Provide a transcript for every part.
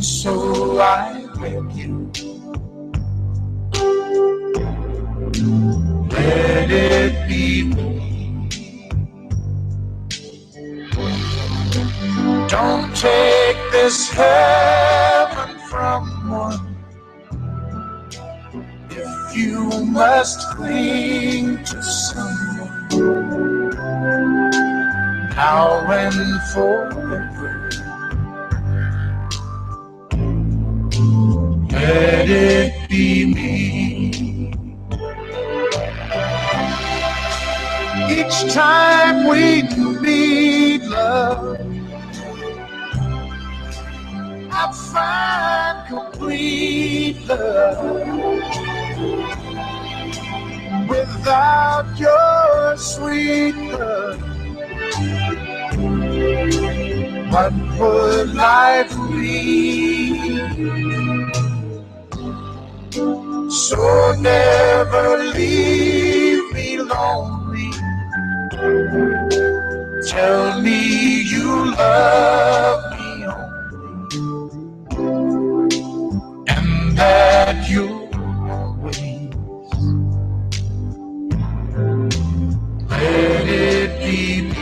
so I beg you, let it be me. Don't take this heaven from one if you must cling to someone now and forever. Let it be me. Each time we meet, love, I find complete love. Without your sweet love, what would life be? So never leave me lonely. Tell me you love me only, and that you always let it be me.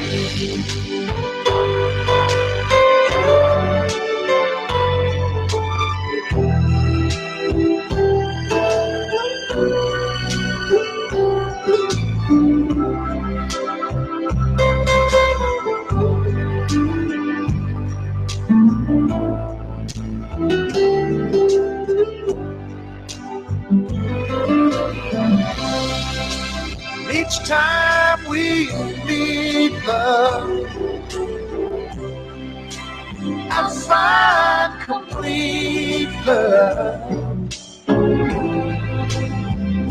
Each time we meet, love, I find complete love.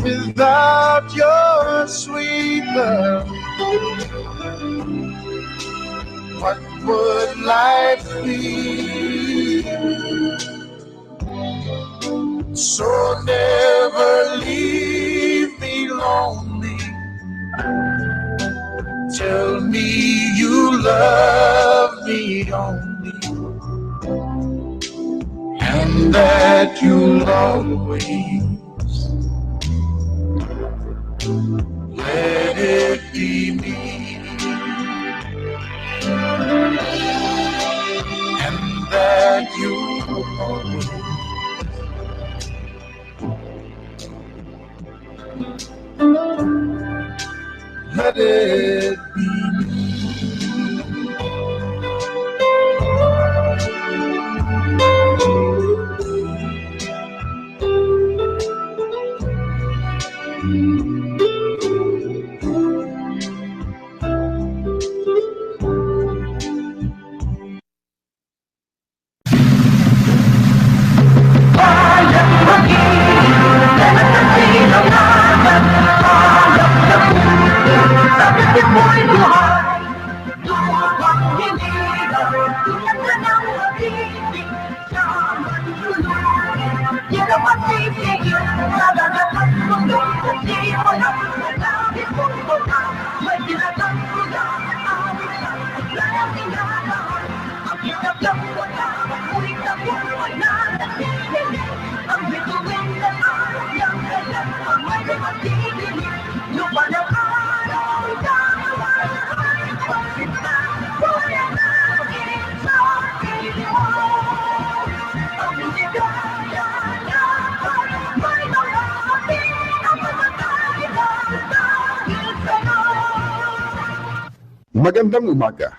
Without your sweet love, what would life be? So never leave me lonely. Tell me you love me only, and that you'll always let it be me, and that you'll always let it be me. Magandang umaga.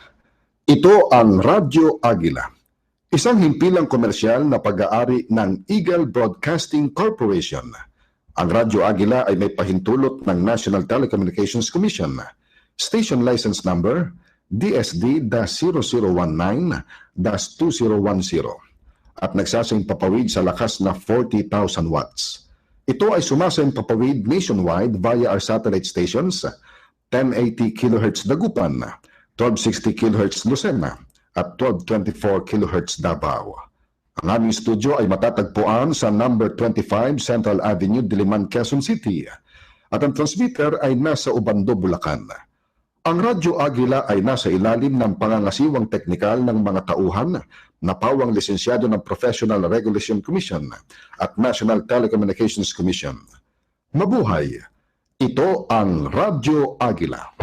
Ito ang Radyo Agila, isang himpilang komersyal na pag-aari ng Eagle Broadcasting Corporation. Ang Radyo Agila ay may pahintulot ng National Telecommunications Commission, Station License Number DSD-0019-2010, at nagsasayang papawid sa lakas na 40,000 watts. Ito ay sumasayang papawid nationwide via our satellite stations, 1080 kHz Dagupan, 1260 kHz Lucena, at 1224 kHz Davao. Ang aming studio ay matatagpuan sa number 25 Central Avenue, Diliman, Quezon City, at ang transmitter ay nasa Ubando, Bulacan. Ang Radyo Agila ay nasa ilalim ng pangangasiwang teknikal ng mga tauhan na pawang lisensyado ng Professional Regulation Commission at National Telecommunications Commission. Mabuhay! Ito ang Radyo Agila.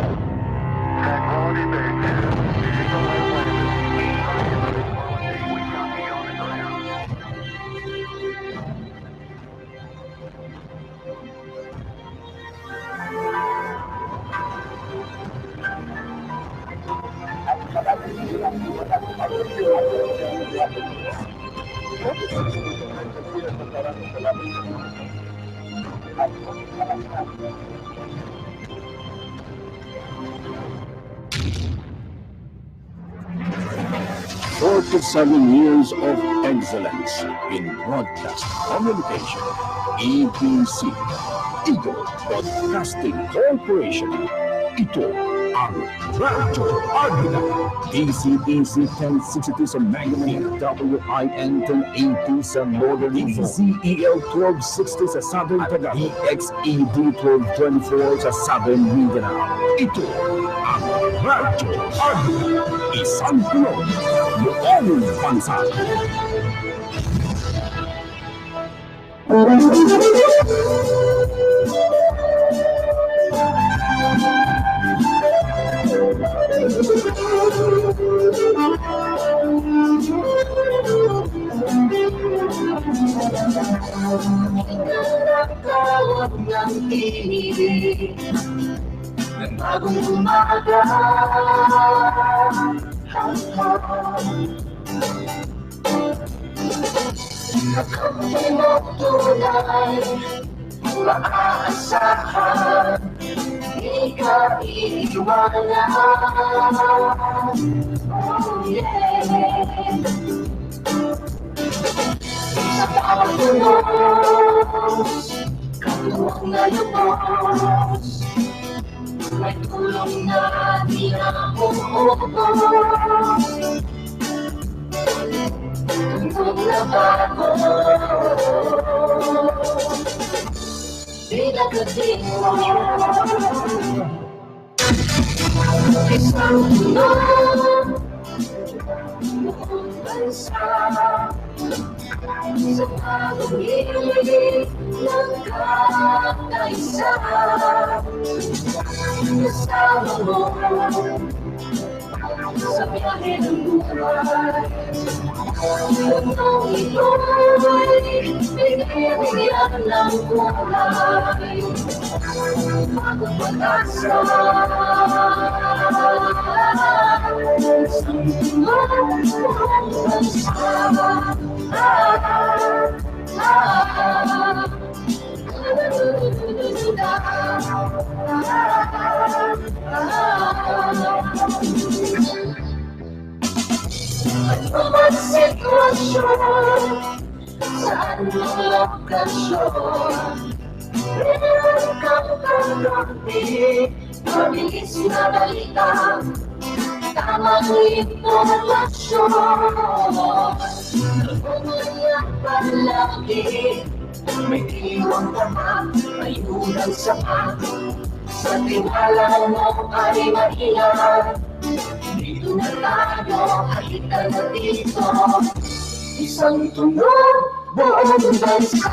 Forty-seven years of excellence in broadcast communication. EBC, Eagle Broadcasting Corporation. Ito ang Radyo Agila. DZEC 1062 sa Manganese, WIN 1080 sa Northern DZEL 1260 sa Southern Tagalog, DXED 1224 sa Southern Mindanao. Ito ang Radyo Agila. Isang pulo, buong bansa. Tawag ng tinig ng bagong umaga. Nakapagay mo tunay, maaasahan, di ka iiwanan. Oh yeah. Sa bawat tulos, katuwang na lubos, may tulong na di na umuubos. Tungkol na bago, di nagdating mo. Isang tulong, buong bansa, sa pag-ibig ng kakaisa. Kasama mo sa biyahe ng buhay. Nung ito'y binibigyan ng buhay, bagong pag-asa. Isang tulong, buong bansa. Anumang sitwasyon, sa anumang lokasyon, meron kang pagkakampi, mabilis na balita, tamang impormasyon. Umayak palagi, may iwang tama, may unang sama. Sa tiwala mo ay maingat, dito na tayo, halika na dito. Isang tunog, buong bansa.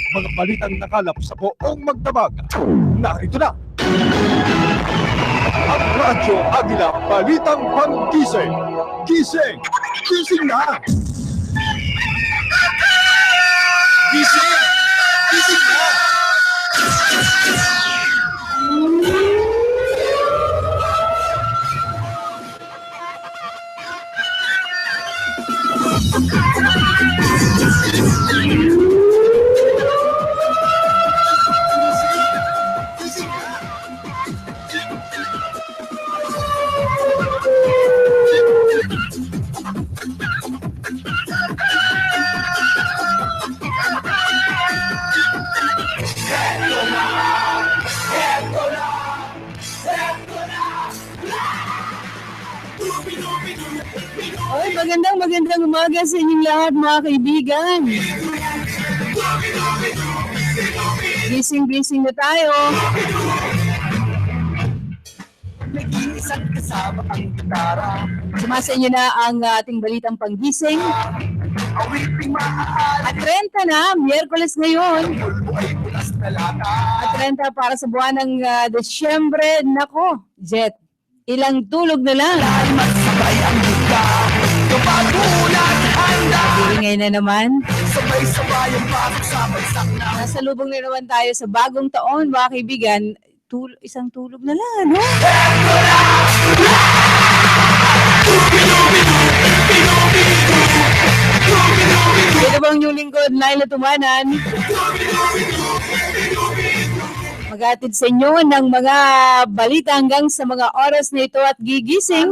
Mga balitang nakalap sa buong magdamag. Narito na ang Radyo Agila Balitang Panggising. Gising! Gising na! Gising! Gising na! magandang umaga sa inyong lahat mga kaibigan. Gising-gising na tayo. Sumasa inyo na ang ating balitang panggising. At 30 na, Miyerkules ngayon. At 30 para sa buwan ng Desyembre. Nako, Jet, ilang tulog na lang. Ingay na naman. Nasa lubong na naman tayo sa bagong taon, mga kaibigan. Isang tulog na lang, no? Ito bang yung lingkod, Laila Tumanan? Maghatid sa inyo ng mga balita hanggang sa mga oras na ito at gigising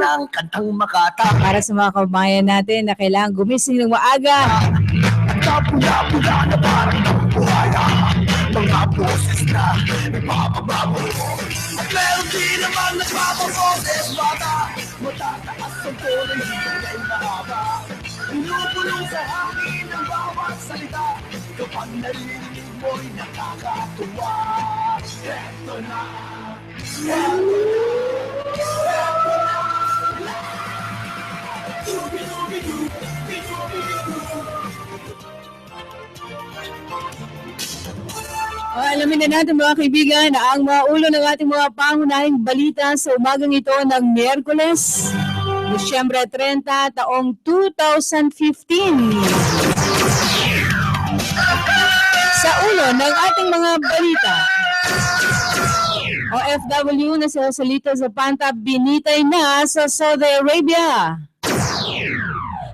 para sa mga kabayan natin na kailangan gumising ng maaga. Pula-pula na parang ng buhaya, mga boses na ipapababo. At meron din naman nagpapaboses, bata, matataas ang tono, hindi ay mahaba. Pinupulong sa hangin ang bawat salita, kapag narinig mo'y nakakatuwa. Eto na, Alamin na natin mga kaibigan ang mga ulo ng ating mga pangunahing balita sa umagang ito ng Miyerkules, Disyembre 30, taong 2015. Sa ulo ng ating mga balita, OFW na si Joselito Zapanta binitay na sa Saudi Arabia.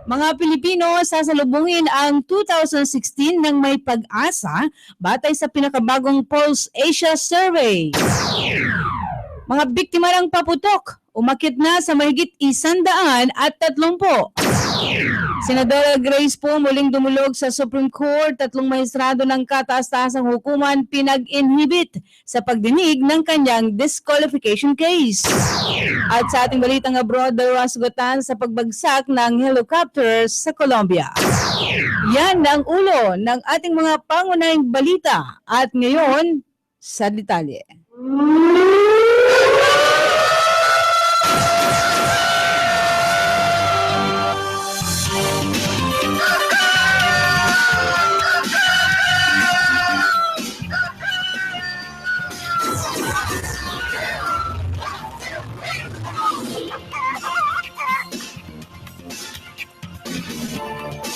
Mga Pilipino sasalubungin ang 2016 ng may pag-asa batay sa pinakabagong Pulse Asia Survey. Mga biktima ng paputok umakit na sa mahigit 130. Senadora Grace po muling dumulog sa Supreme Court. 3 maestrado ng kataas-taasang hukuman pinag-inhibit sa pagdinig ng kanyang disqualification case. At sa ating balitang abroad, dalawa sugatan sa pagbagsak ng helicopter sa Colombia. Yan ang ulo ng ating mga pangunahing balita. At ngayon, sa detalye.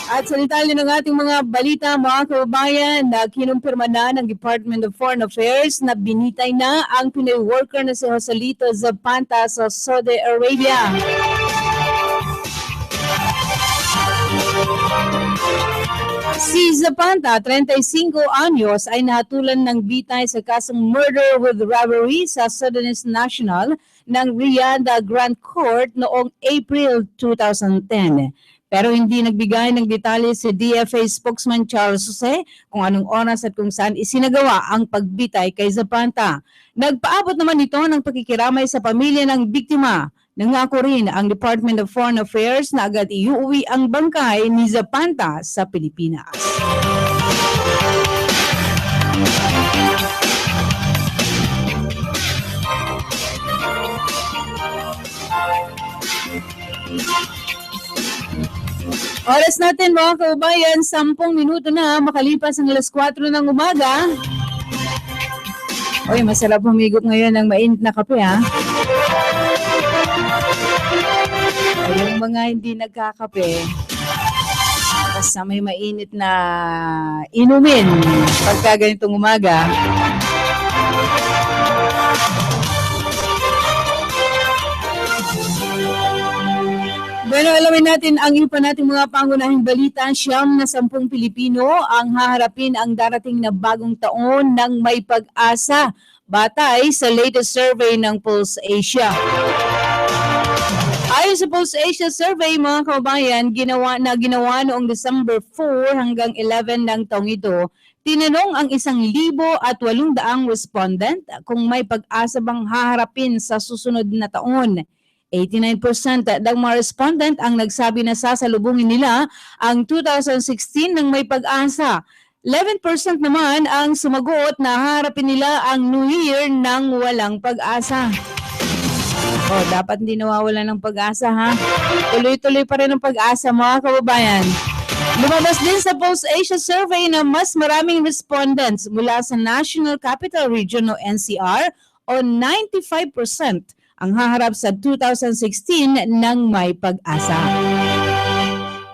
At sa detalye ng ating mga balita, mga kababayan, na kinumpirma na ng Department of Foreign Affairs na binitay na ang Pinoy worker na si Joselito Zapanta sa Saudi Arabia. Si Zapanta, 35 anyos, ay nahatulan ng bitay sa kasong murder with robbery sa Sudanese National ng Riyadh Grand Court noong April 2010. Pero hindi nagbigay ng detalye si DFA spokesman Charles Jose kung anong oras at kung saan isinagawa ang pagbitay kay Zapanta. Nagpaabot naman ito ng pakikiramay sa pamilya ng biktima. Nangako rin ang Department of Foreign Affairs na agad iuwi ang bangkay ni Zapanta sa Pilipinas. Oras natin mga kaubayan, 10 minuto na makalipas ang alas 4 ng umaga. Uy, masarap humigop ngayon ng mainit na kape, ha? Yung mga hindi nagkakape, basta may mainit na inumin pagka ganitong umaga. Bueno, alamin natin ang iba nating mga pangunahing balita. 10 Pilipino ang haharapin ang darating na bagong taon ng may pag-asa batay sa latest survey ng Pulse Asia. Ayon sa Pulse Asia Survey, mga kababayan, ginawa noong December 4 hanggang 11 ng taong ito, tinanong ang 1,800 respondent kung may pag-asa bang haharapin sa susunod na taon. 89% ng mga respondent ang nagsabi na sasalubungin nila ang 2016 ng may pag-asa. 11% naman ang sumagot na harapin nila ang New Year ng walang pag-asa. Oh, dapat hindi nawawala ng pag-asa ha. Tuloy-tuloy pa rin ang pag-asa mga kababayan. Lumabas din sa Pulse Asia Survey na mas maraming respondents mula sa National Capital Region o NCR o 95% ang haharap sa 2016 ng may pag-asa.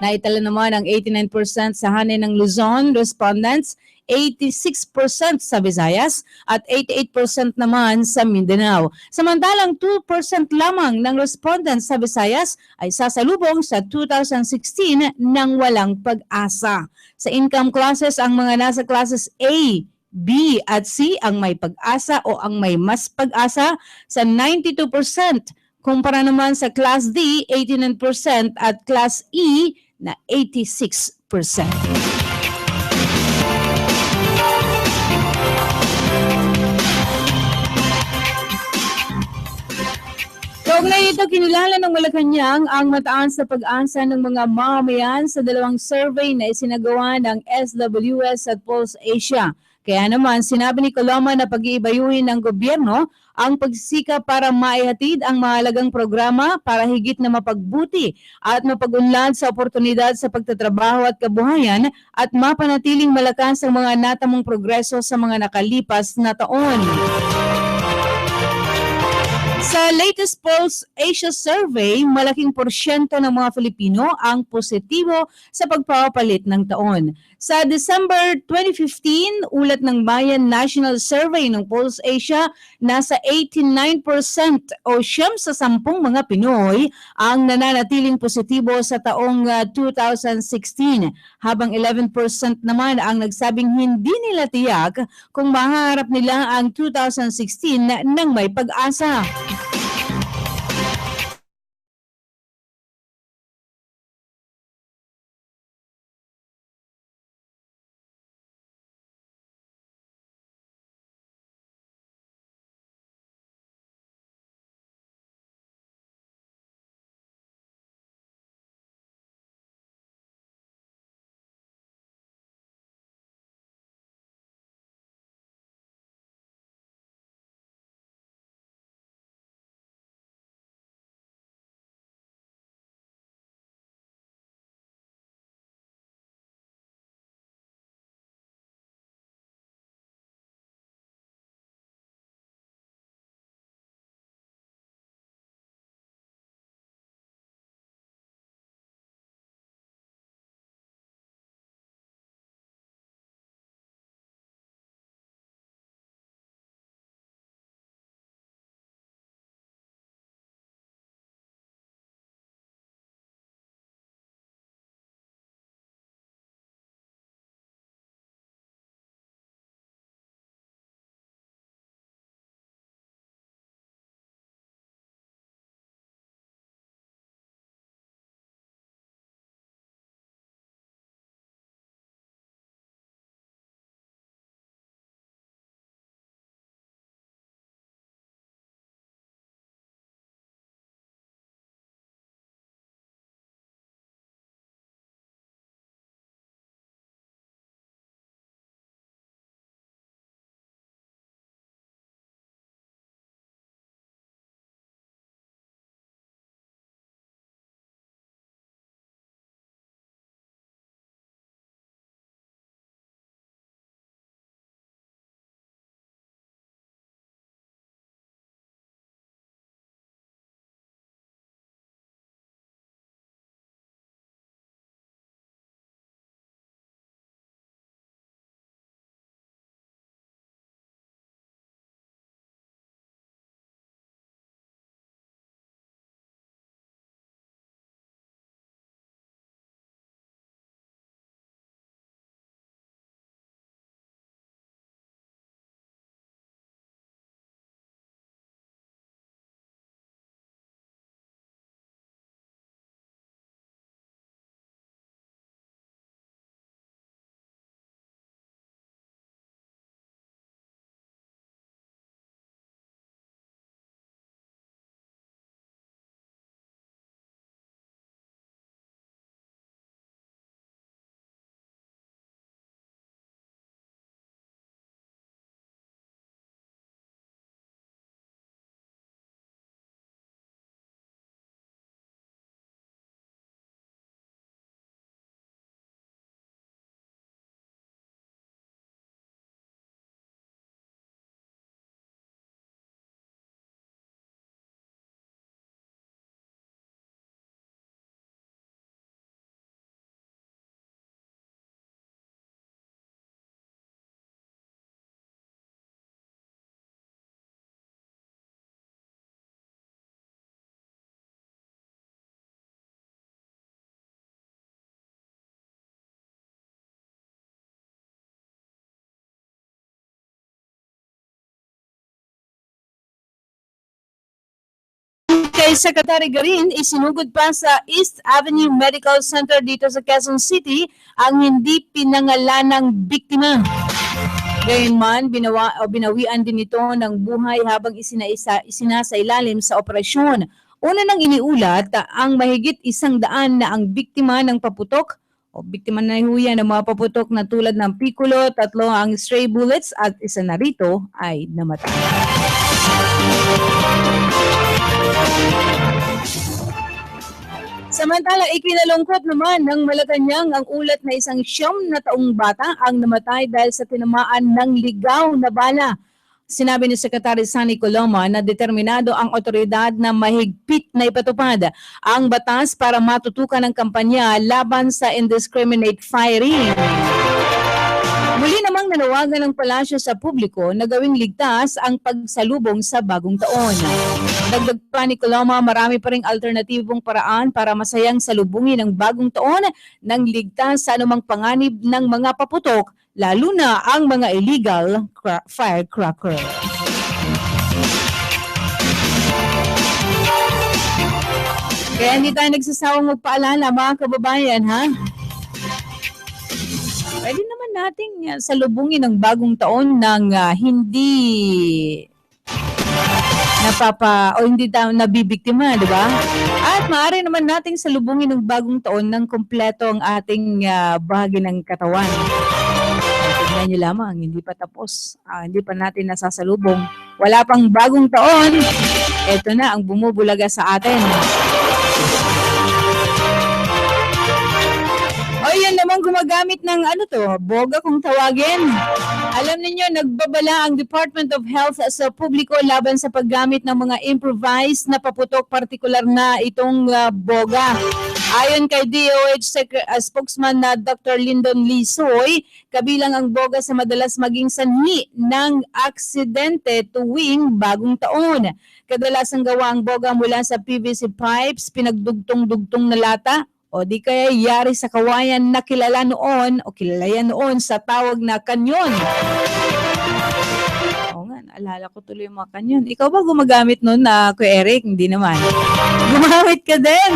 Naitala naman ang 89% sa hanin ng Luzon respondents, 86% sa Visayas at 88% naman sa Mindanao. Samantalang 2% lamang ng respondents sa Visayas ay sasalubong sa 2016 ng walang pag-asa. Sa income classes, ang mga nasa classes A, B at C ang may pag-asa o ang may mas pag-asa sa 92%. Kumpara naman sa Class D, 89% at Class E na 86%. Kaugnay nito, kinilala ng Malacanang ang mataas na pag-asa ng mga mamamayan sa dalawang survey na isinagawa ng SWS at Pulse Asia. Kaya naman, sinabi ni Coloma na pag-iibayuhin ng gobyerno ang pagsisikap para maihatid ang mahalagang programa para higit na mapagbuti at mapagunlad sa oportunidad sa pagtatrabaho at kabuhayan at mapanatiling malakas ang mga natamong progreso sa mga nakalipas na taon. Sa latest Pulse Asia Survey, malaking porsyento ng mga Filipino ang positibo sa pagpapalit ng taon. Sa December 2015, ulat ng Bayan National Survey ng Pulse Asia, nasa 89% o 9 sa 10 mga Pinoy ang nananatiling positibo sa taong 2016, habang 11% naman ang nagsabing hindi nila tiyak kung mahaharap nila ang 2016 ng may pag-asa. kay Secretary Garin, isinugod pa sa East Avenue Medical Center dito sa Quezon City ang hindi pinangalanang biktima. Gayunman, binawian din ito ng buhay habang isinasailalim sa operasyon. Una nang iniulat, ang mahigit 100 na ang biktima ng paputok o biktima na huya ng mga paputok na tulad ng pikulo, 3 ang stray bullets at isa na rito ay namatay. Samantala, ikinalungkot naman ng Malacanang ang ulat na isang 9 na taong bata ang namatay dahil sa tinamaan ng ligaw na bala. Sinabi ni Secretary Sunny Coloma na determinado ang otoridad na mahigpit na ipatupad ang batas para matutukan ang kampanya laban sa indiscriminate firing. Muli namang nanawagan ng palasyo sa publiko na gawing ligtas ang pagsalubong sa bagong taon. Dagdag pa ni Coloma, marami pa ring alternatibong paraan para masayang salubungin ang bagong taon ng ligtas sa anumang panganib ng mga paputok, lalo na ang mga illegal firecracker. Kaya hindi tayo nagsasawang magpaalala mga kababayan, ha? Pwede naman nating salubungin ang bagong taon ng hindi hindi tayo nabibiktima, di ba? At maaari naman nating salubungin ang bagong taon ng kumpleto ang ating bahagi ng katawan. Tignan nyo lamang, hindi pa tapos. Hindi pa natin nasasalubong. Wala pang bagong taon. Ito na ang bumubulaga sa atin. O yan naman gumagamit ng boga kung tawagin. Alam niyo nagbabala ang Department of Health sa publiko laban sa paggamit ng mga improvised na paputok, partikular na itong boga. Ayon kay DOH spokesman na Dr. Lyndon Lisoy, kabilang ang boga sa madalas maging sanhi ng aksidente tuwing bagong taon. Kadalasang gawa ang boga mula sa PVC pipes, pinagdugtong-dugtong na lata, o di kaya yari sa kawayan na kilala yan noon sa tawag na kanyon. Oo nga, naalala ko tuloy yung mga kanyon. Ikaw ba gumagamit noon Kuya Eric? Hindi naman. Gumamit ka din.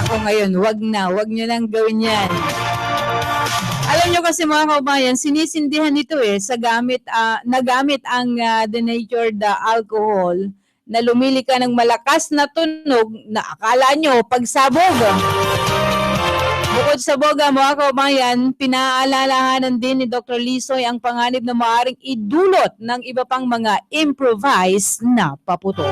Ako ngayon, wag nyo nang gawin yan. Alam nyo kasi mga kabayan, sinisindihan ito nagamit ang denatured alcohol na lumili ka ng malakas na tunog na akala nyo pagsabog. Bukod sa boga, mga kabayan, pinaalalahanan din ni Dr. Lisoy ang panganib na maaaring idulot ng iba pang mga improvised na paputok.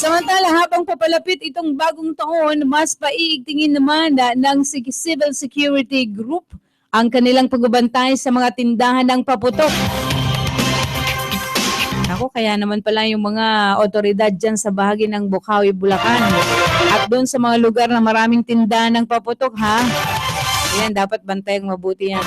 Samantala, habang papalapit itong bagong taon, mas paiigtingin naman ng Civil Security Group ang kanilang pagbabantay sa mga tindahan ng paputok. Ako, kaya naman pala yung mga otoridad dyan sa bahagi ng Bukawi, Bulacan. At doon sa mga lugar na maraming tindahan ng paputok, ha? Yan, dapat bantayang mabuti yan.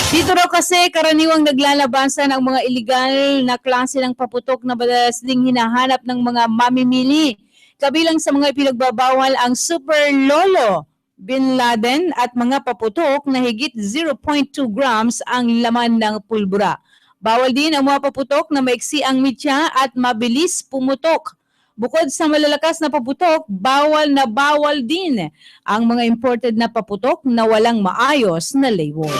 Dito raw kasi karaniwang naglalabasan ang mga illegal na klase ng paputok na madalas ding hinahanap ng mga mamimili. Kabilang sa mga ipinagbabawal ang Super Lolo, Bin Laden at mga paputok na higit 0.2 grams ang laman ng pulbura. Bawal din ang mga paputok na maiksi ang mitya at mabilis pumutok. Bukod sa malalakas na paputok, bawal din ang mga imported na paputok na walang maayos na label.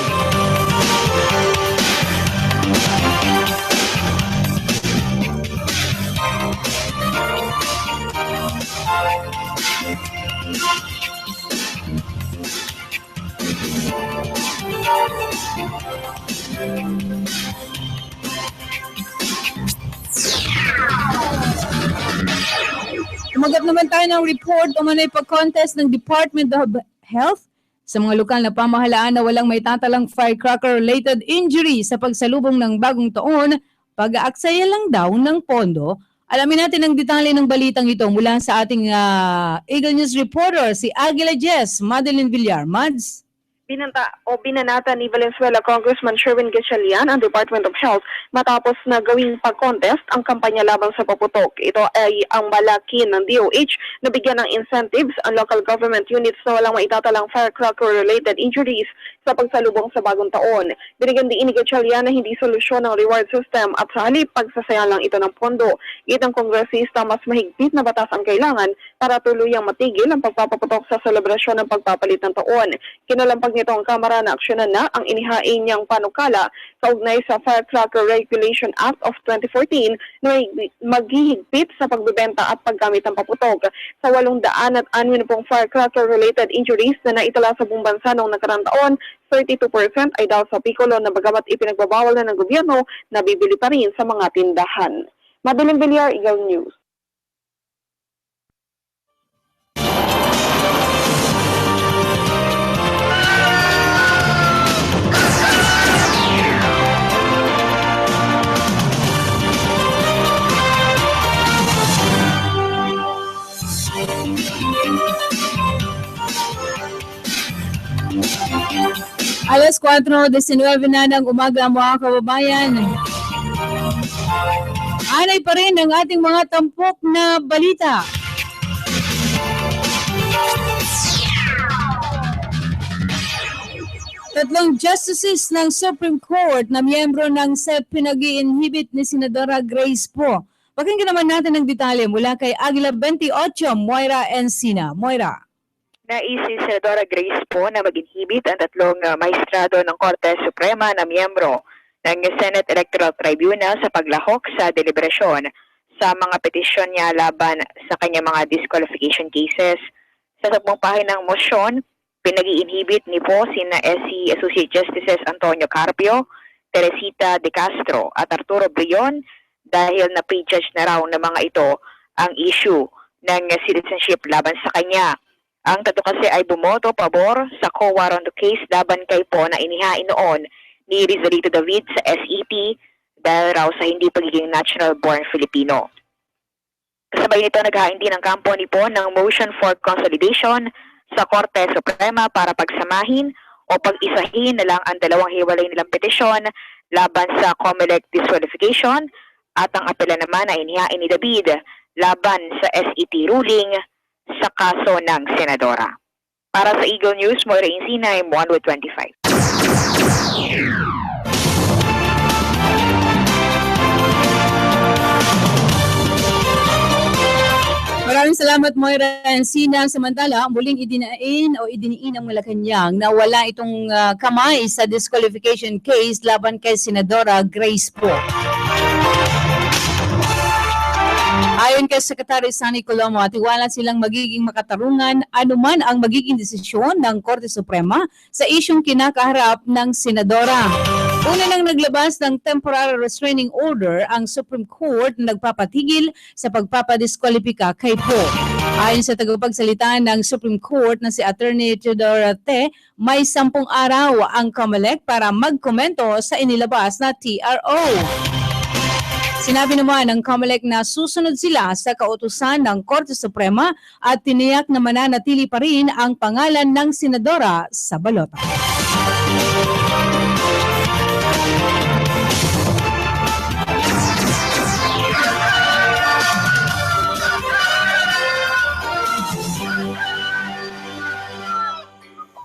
Tumagat naman tayo ng report o manay pag-contest ng Department of Health sa mga lokal na pamahalaan na walang may tatalang firecracker-related injury sa pagsalubong ng bagong taon, pag-aaksaya lang daw ng pondo. Alamin natin ang detalye ng balitang ito mula sa ating Eagle News reporter, si Aguila Jess, Madeline Villar. Mads? Binanata ni Valenzuela Congressman Sherwin Gatchalian ang Department of Health matapos na gawing pag-contest ang kampanya laban sa paputok. Ito ay ang balakin ng DOH na bigyan ng incentives ang local government units na walang maitatalang firecracker-related injuries sa pagsalubong sa bagong taon. Binigyan din ni Gatchalian na hindi solusyon ng reward system at sa halip pagsasaya lang ito ng pondo. Itang kongresista mas mahigpit na batas ang kailangan para tuluyang matigil ang pagpapaputok sa selebrasyon ng pagpapalit ng taon. Kinalampag nito ang Kamara na aksyonan na ang inihain niyang panukala kaugnay sa Firecracker Regulation Act of 2014 na maghihigpit sa pagbebenta at paggamit ng paputok. Sa 860 firecracker-related injuries na naitala sa buong bansa noong nakarang taon, 32% ay dahil sa piccolo na bagamat ipinagbabawal na ng gobyerno, nabibili pa rin sa mga tindahan. Madaling Bilyar, Eagle News. Alas 4:19 na ng umaga mga kababayan. Anay pa rin ang ating mga tampok na balita. Tatlong justices ng Supreme Court na miyembro ng SEP pinag-i-inhibit ni Senadora Grace Poe. Pakinggan naman natin ang detalye mula kay Aguila 28, Moira Encina. Moira. Nais si Senadora Grace Poe na mag-inhibit ang tatlong maestrado ng Korte Suprema na miyembro ng Senate Electoral Tribunal sa paglahok sa deliberasyon sa mga petisyon niya laban sa kanyang mga disqualification cases. Sa 10 pahinang mosyon, pinag-i-inhibit ni Poe sina SC Associate Justices Antonio Carpio, Teresita De Castro at Arturo Brion dahil na-prejudge na raw ng mga ito ang issue ng citizenship laban sa kanya. Ang tatlo kasi ay bumoto pabor sa co-warranto case laban kay Poe na inihain noon ni Rizalito David sa SET dahil raw sa hindi pagiging natural-born Filipino. Kasabay nito, naghain din ang kampo ni Poe ng motion for consolidation sa Korte Suprema para pagsamahin o pag-isahin na lang ang dalawang hiwalay nilang petisyon laban sa COMELEC disqualification at ang apela naman ay inihain ni David laban sa SET ruling sa kaso ng Senadora. Para sa Eagle News, Moira Encina, I'm 125. Maraming salamat Moira Encina. Samantala, muling idiniin ang Malacanang na wala itong kamay sa disqualification case laban kay Senadora Grace Poe. Ayon kay Secretary Sunny Coloma, tiwala silang magiging makatarungan anuman ang magiging desisyon ng Korte Suprema sa isyong kinakaharap ng Senadora. Una nang naglabas ng temporary restraining order ang Supreme Court na nagpapatigil sa pagpapadiskwalipika kay Poe. Ayon sa tagapagsalita ng Supreme Court na si Attorney Teodoro Te, may 10 araw ang COMELEC para magkomento sa inilabas na TRO. Sinabi naman ng COMELEC na susunod sila sa kautusan ng Korte Suprema at tiniyak na mananatili pa rin ang pangalan ng Senadora sa balota.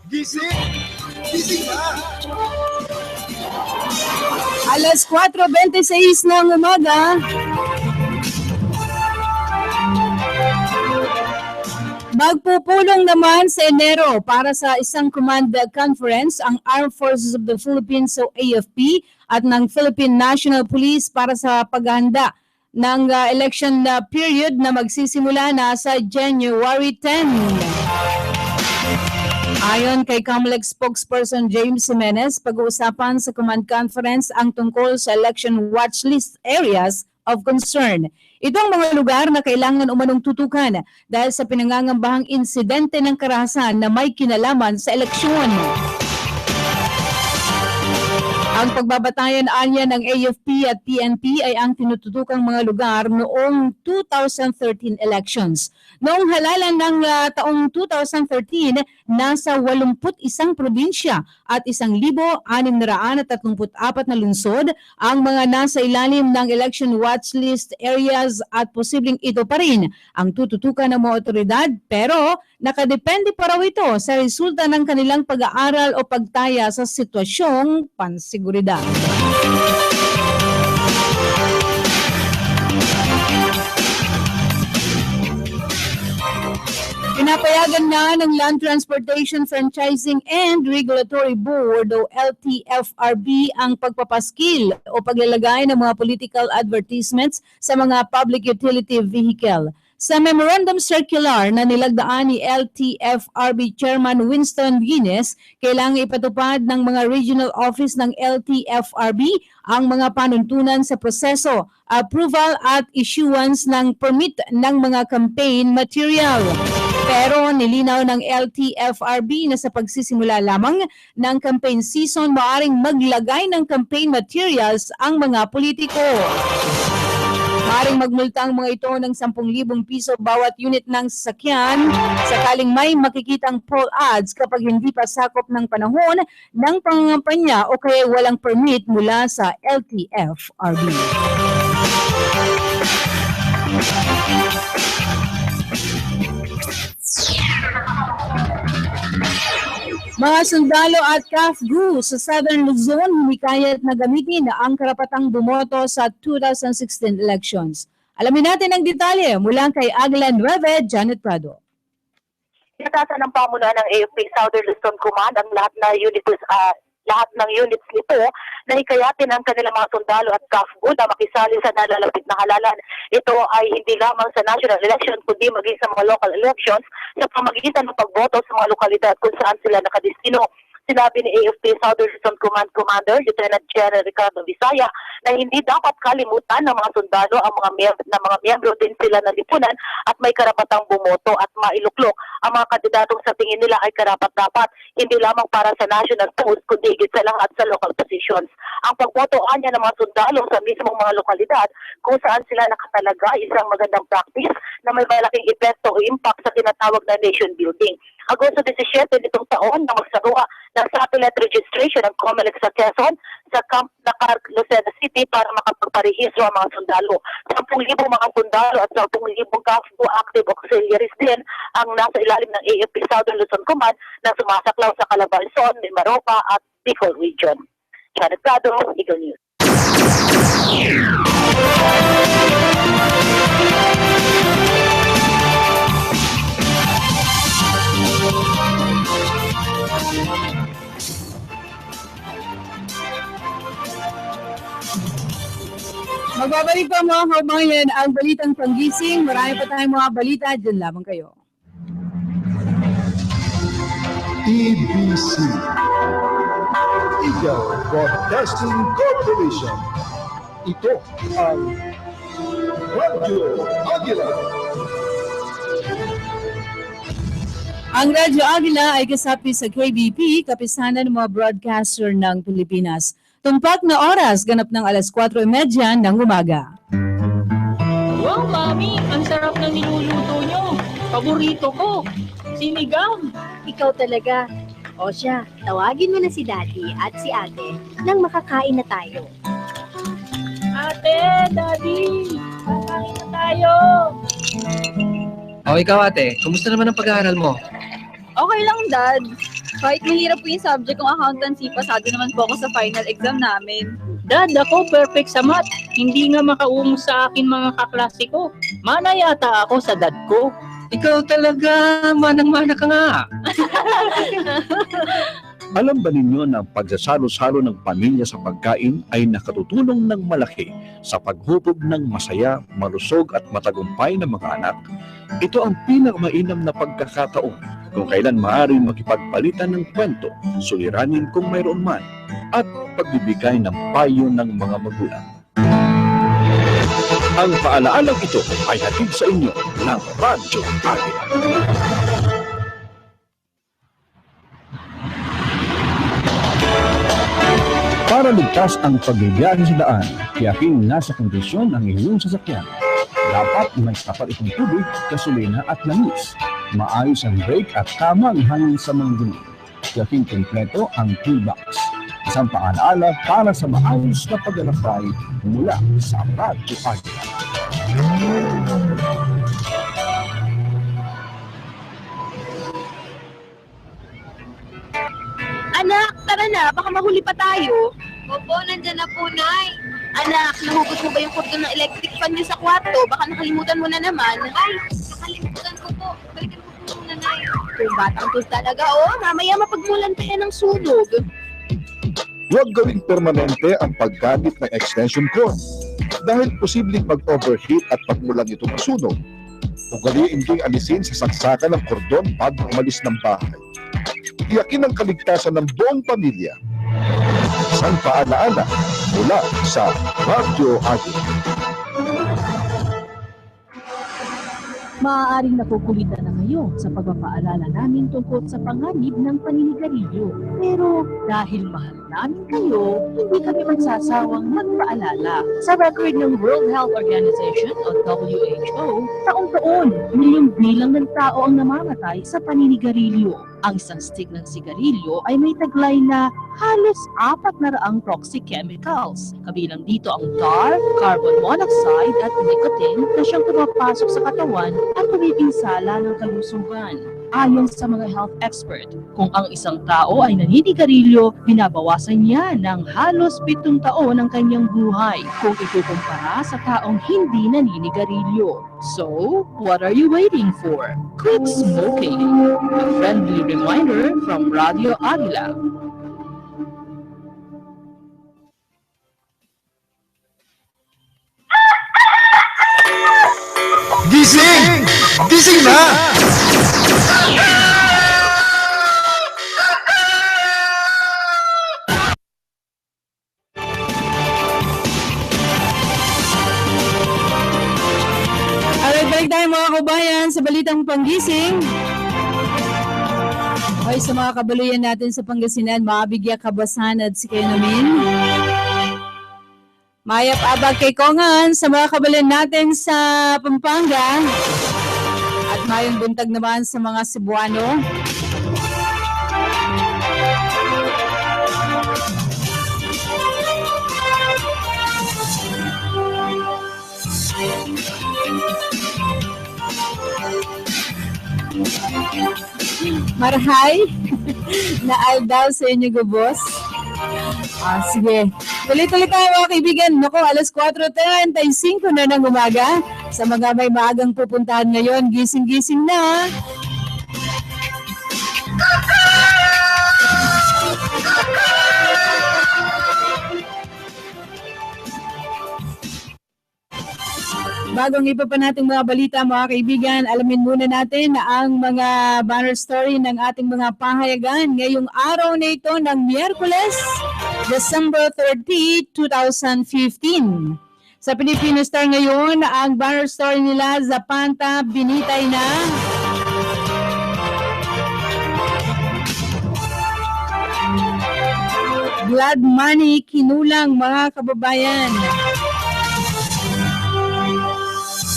Gising! Gising na! Alas 4:26 ng umaga. Magpupulong naman sa Enero para sa isang command conference ang Armed Forces of the Philippines o AFP at ng Philippine National Police para sa paghahanda ng election period na magsisimula na sa January 10. Ayon kay COMELEC spokesperson James Jimenez, pag-uusapan sa command conference ang tungkol sa election watch list areas of concern. Ito ang mga lugar na kailangan umanong tutukan dahil sa pinangangambahang insidente ng karahasan na may kinalaman sa eleksyon. Ang pagbabatayan anya ng AFP at PNP ay ang tinututukang mga lugar noong 2013 elections. Noong halalan ng taong 2013, nasa 81 probinsya at 1,634 na lungsod ang mga nasa ilalim ng election watch list areas at posibleng ito pa rin ang tututukan ng mga otoridad, pero nakadepende pa raw ito sa resulta ng kanilang pag-aaral o pagtaya sa sitwasyong pansiguridad. Pinapayagan na ng Land Transportation Franchising and Regulatory Board o LTFRB ang pagpapaskil o paglalagay ng mga political advertisements sa mga public utility vehicle. Sa Memorandum Circular na nilagdaan ni LTFRB Chairman Winston Guinness, kailangang ipatupad ng mga regional office ng LTFRB ang mga panuntunan sa proseso, approval at issuance ng permit ng mga campaign material. Pero nilinaw ng LTFRB na sa pagsisimula lamang ng campaign season, maaaring maglagay ng campaign materials ang mga politiko. Maaaring magmulta ang mga ito ng 10,000 piso bawat unit ng sasakyan sakaling may makikitang poll ads kapag hindi pa sakop ng panahon ng pangangampanya o kaya walang permit mula sa LTFRB. Mga sundalo at CAFGU sa Southern Luzon humikayat na gamitin ang karapatang bumoto sa 2016 elections. Alamin natin ang detalye mula kay Agla 9, Janet Prado. Inatasan ng pamunuan ng AFP Southern Luzon Command ang lahat ng units nito na hikayatin ang kanilang mga sundalo at CAFGU na makisali sa nalalapit na halalan. Ito ay hindi lamang sa national election kundi maging sa mga local elections sa pamamagitan ng pagboto sa mga lokalidad kung saan sila nakadestino. Sinabi ni AFP Southern Luzon Command Commander Lieutenant General Ricardo Visaya na hindi dapat kalimutan ng mga sundalo ang mga miyembro din sila ng lipunan at may karapatang bumoto at mailuklok ang mga kandidatong sa tingin nila ay karapat-dapat hindi lamang para sa national post kundi higit sa lahat sa local positions. Ang pagboto anya ng mga sundalo sa mismong mga lokalidad kung saan sila nakatalaga isang magandang practice na may malaking epekto o impact sa tinatawag na nation building. Agosto 17 nitong taon na magsagawa ng satellite registration ng COMELEC sa Quezon sa Camp Nacar, Lucena City para makapagparehistro ang mga sundalo. 10,000 mga sundalo at 10,000 CAFGU active auxiliaries din ang nasa ilalim ng AFP Southern Luzon Command na sumasaklaw sa Calabarzon, Mimaropa at Bicol Region. Janet Prado, Eagle News. Magbabalik pa mga kabayan ang Balitang Panggising. Marami pa tayong mga balita. Diyan lamang kayo. EBC Eagle Broadcasting Corporation. Ito ang Radyo Agila. Ang Radyo Agila ay kasapi sa KBP, kapisanan ng mga broadcaster ng Pilipinas. Tumpak na oras, ganap ng alas 4:30 ng umaga. Wow, Mami! Ang sarap ng niluluto nyo. Paborito ko. Sinigang. Ikaw talaga. O siya, tawagin mo na si Daddy at si Ate nang makakain na tayo. Ate, Daddy, kakain na tayo. O ikaw ate, kumusta naman ang pag-aaral mo? Okay lang, Dad. Kahit mahirap po yung subject kong accountancy, pasado naman po ako sa final exam namin. Dad, ako perfect sa math. Hindi nga makaung sa akin mga kaklase ko. Mana yata ako sa dad ko. Ikaw talaga, manang-mana ka nga. Alam ba ninyo na ang pagsasalo-salo ng pamilya sa pagkain ay nakatutulong ng malaki sa paghubog ng masaya, malusog at matagumpay ng mga anak? Ito ang pinakamainam na pagkakataon kung kailan maaaring makipagpalitan ng kwento, suliranin kung mayroon man, at pagbibigay ng payo ng mga magulang. Ang paalaalang ito ay hatid sa inyo ng Radyo Agila. Para ligtas ang pagbibiyahe sa daan, tiyaking nasa kondisyon ang iyong sasakyan. Dapat may sapat itong tubig, gasolina at langis. Maayos ang brake at tamang hangin sa mga gulong. Tiyaking kompleto ang toolbox. Isang paalaala para sa maayos na paglalakbay mula sa Radyo Agila. Anak, tara na, baka mahuli pa tayo. Opo, nandyan na po, Nay. Anak, nahugot mo ba yung kordon ng electric fan niyo sa kwarto? Baka nakalimutan mo na naman. Ay, nakalimutan ko po. Balikan ko po muna, Nay. Kung batang to talaga, mamaya mapagmulan pa yan ng sunog. Huwag gawing permanente ang paggamit ng extension cord dahil posibleng mag-overheat at pagmulan ito masunog. Ugaliin ding alisin sa saksakan ng kordon bago umalis ng bahay. Tiyakin ang kaligtasan ng buong pamilya. Isang paalaala mula sa Radyo Agila. Maaaring nakukulitan na kayo sa pagpapaalala namin tungkol sa panganib ng paninigarilyo. Pero dahil mahal namin kayo, hindi kami magsasawang magpaalala. Sa record ng World Health Organization o WHO, taong-taon, milyong bilang ng tao ang namamatay sa paninigarilyo. Ang isang stick ng sigarilyo ay may taglay na halos 400 toxic chemicals. Kabilang dito ang tar, carbon monoxide at nicotine na siyang pumapasok sa katawan at pumipinsala ng kalusugan. Ayon sa mga health expert, kung ang isang tao ay naninigarilyo, binabawasan niya ng halos 7 taon ang kanyang buhay kung ikukumpara sa taong hindi naninigarilyo. So, what are you waiting for? Quit smoking! A friendly reminder from Radio Agila. Gising! Gising na! Alright, balik tayo mga kabayan sa Balitang Panggising. Okay, sa mga kabaluyan natin sa Pangasinan, Mabigya Kabasan at si Kenomin. Mayap abag kay Kongan sa mga kabaluyan natin sa Pampanga. At mayong buntag naman sa mga Cebuano. Marhay, naal daw sa inyo gubos. Sige. Tuloy-tuloy tayo mga kaibigan. Naku, alas 4:35 na ng umaga. Sa mga may maagang pupuntahan ngayon, gising-gising na. Bagong iba pa nating mga balita mga kaibigan, alamin muna natin na ang mga banner story ng ating mga pahayagan ngayong araw na ito ng Miyerkules, December 30, 2015. Sa Filipino Star ngayon, ang banner story nila, Zapanta, binitay na. Blood money, kinulang mga kababayan.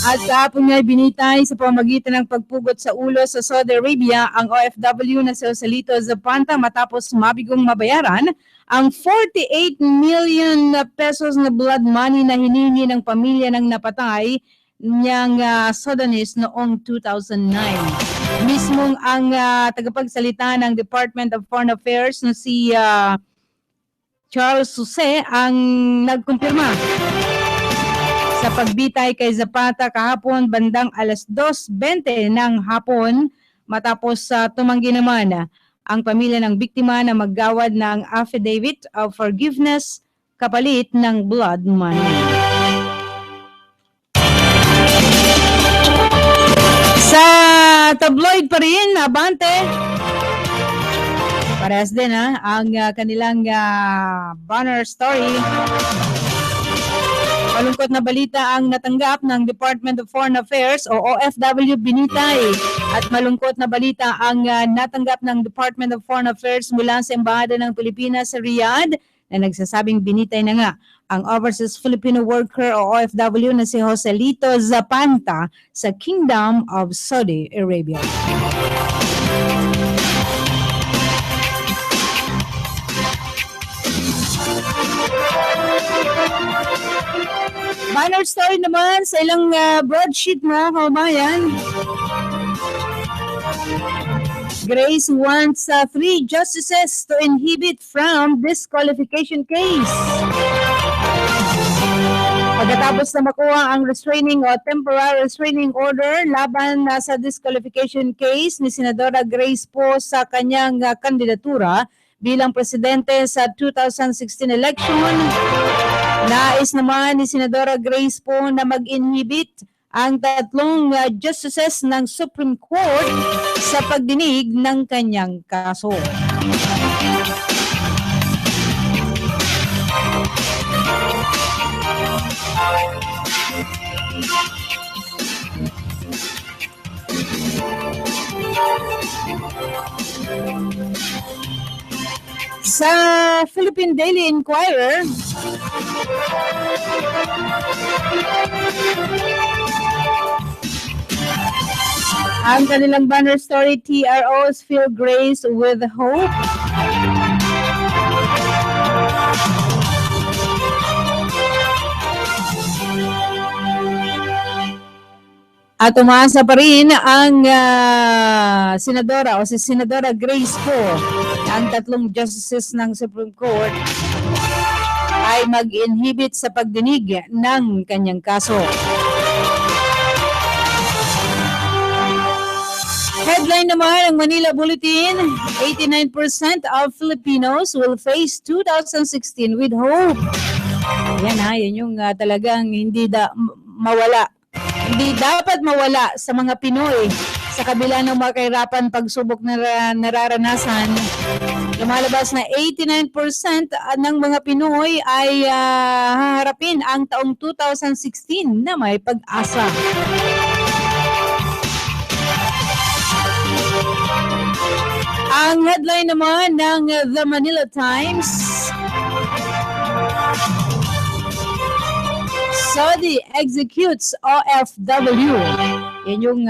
At kahapon nga binitay sa pamamagitan ng pagpugot sa ulo sa Saudi Arabia ang OFW na si Joselito Zapanta matapos mabigong mabayaran ang 48 million pesos na blood money na hiningi ng pamilya ng napatay niyang Sudanese noong 2009. Mismong ang tagapagsalita ng Department of Foreign Affairs na si Charles Suse ang nagkumpirma sa pagbitay kay Zapata kahapon bandang alas 2:20 ng hapon matapos tumanggi naman ang pamilya ng biktima na maggawad ng affidavit of forgiveness kapalit ng blood money. Sa tabloid pa rin, Abante, parehas din ang kanilang banner story. Malungkot na balita ang natanggap ng Department of Foreign Affairs o OFW binitay at malungkot na balita ang natanggap ng Department of Foreign Affairs mula sa Embahada ng Pilipinas sa Riyadh na nagsasabing binitay na nga ang overseas Filipino worker o OFW na si Joselito Zapanta sa Kingdom of Saudi Arabia. Minor story naman sa ilang broadsheet mga kaubayan. Grace wants 3 justices to inhibit from disqualification case. Pagkatapos na makuha ang restraining o temporary restraining order laban sa disqualification case ni Senadora Grace po sa kanyang kandidatura bilang presidente sa 2016 election, nais naman ni Senadora Grace po na mag-inhibit ang 3 justices ng Supreme Court sa pagdinig ng kanyang kaso. Sa Philippine Daily Inquirer, ang kanilang banner story, TROs fill Grace with hope. At umasa pa rin ang senadora o si Senadora Grace po, ang 3 justices ng Supreme Court ay mag-inhibit sa pagdinig ng kanyang kaso. Headline naman ng Manila Bulletin, 89% of Filipinos will face 2016 with hope. Yan yung talagang hindi mawala. Hindi dapat mawala sa mga Pinoy sa kabila ng mga kahirapan pagsubok na nararanasan. Lumalabas na 89% ng mga Pinoy ay haharapin ang taong 2016 na may pag-asa. Ang headline naman ng The Manila Times, Saudi executes OFW. Yan yung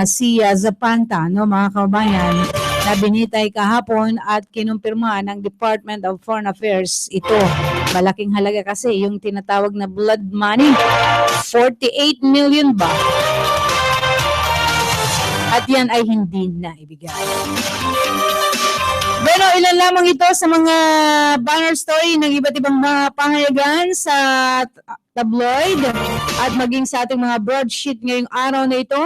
si Zapanta, no, mga kabayan, na binitay kahapon at kinumpirma ng Department of Foreign Affairs. Ito, malaking halaga kasi yung tinatawag na blood money, 48 million ba? At yan ay hindi na ibigay. Pero ilan lamang ito sa mga banner story ng iba't ibang mga pangayagan sa tabloid at maging sa ating mga broadsheet ngayong araw na ito,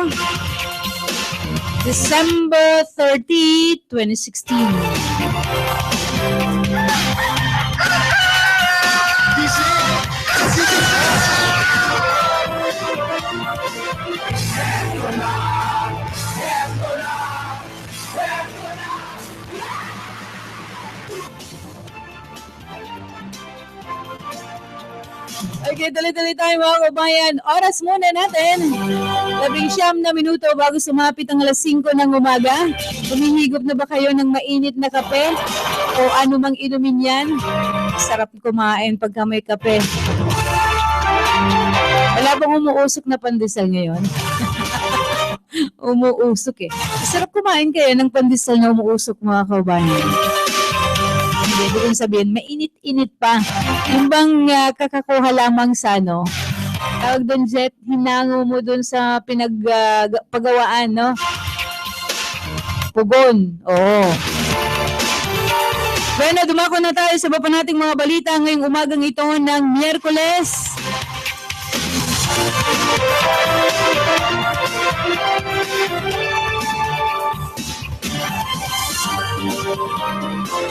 December 30, 2016. Okay, tuloy-tuloy tayo mga kabayan. Oras muna natin. 19 minuto bago sumapit ang alas 5 ng umaga. Humihigop na ba kayo ng mainit na kape? O anumang inumin yan? Sarap kumain pagka may kape. Wala bang umuusok na pandesal ngayon? Umuusok eh. Sarap kumain kayo ng pandesal na umuusok mga kabayan. Hindi kong sabihin, mainit-init pa. Yung bang kakakuha lamang sa tawag doon, Jet, hinango mo doon sa pinagpagawaan, no? Pugon. Oo. Bueno, dumako na tayo sa iba pa nating mga balita ngayong umagang ito ng Miyerkules.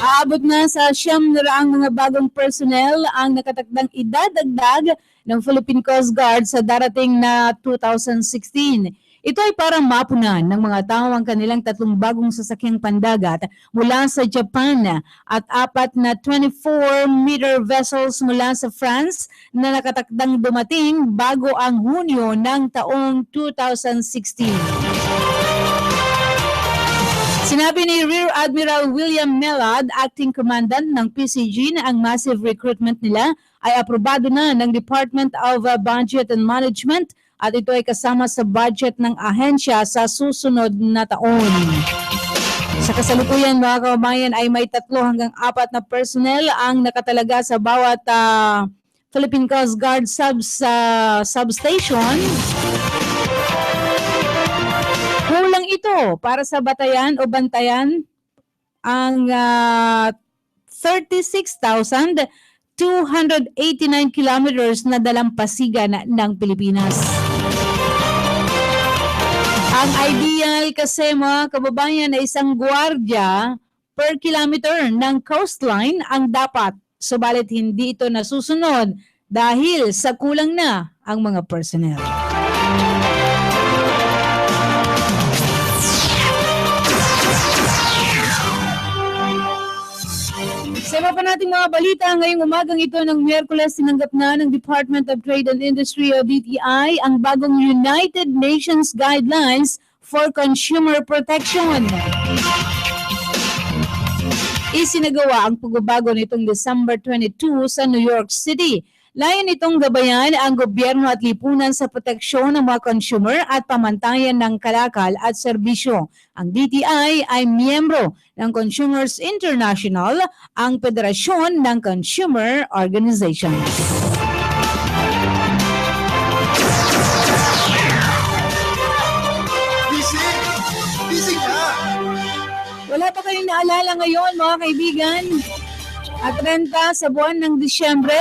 Aabot na sa 900 mga bagong personnel ang nakatakdang idadagdag ng Philippine Coast Guard sa darating na 2016. Ito ay para mapunan ng mga tao ang kanilang 3 bagong sasakyang pandagat mula sa Japan at 4 na 24-meter vessels mula sa France na nakatakdang dumating bago ang Hunyo ng taong 2016. Sinabi ni Rear Admiral William Mellad, acting commandant ng PCG, na ang massive recruitment nila ay aprobado na ng Department of Budget and Management at ito ay kasama sa budget ng ahensya sa susunod na taon. Sa kasalukuyan, mga kababayan, ay may 3 hanggang 4 na personnel ang nakatalaga sa bawat Philippine Coast Guard substation. Kulang ito para sa batayan o bantayan ang 36,289 kilometers na dalampasigan ng Pilipinas. Ang ideal kasi, mga kababayan, ay isang gwardiya per kilometer ng coastline ang dapat. Subalit hindi ito nasusunod dahil sa kulang na ang mga personnel. Sa iba pa nating mga balita, ngayong umagang ito ng Miyerkules, tinanggap na ng Department of Trade and Industry o DTI ang bagong United Nations Guidelines for Consumer Protection. Isinagawa ang pagbabago nitong December 22 sa New York City. Layon itong gabayan ang gobyerno at lipunan sa proteksyon ng mga consumer at pamantayan ng kalakal at serbisyo. Ang DTI ay miyembro ng Consumers International, ang federasyon ng consumer organizations. Gising na! Wala pa kayong naalala ngayon, mga kaibigan? At 30 sa buwan ng Disyembre.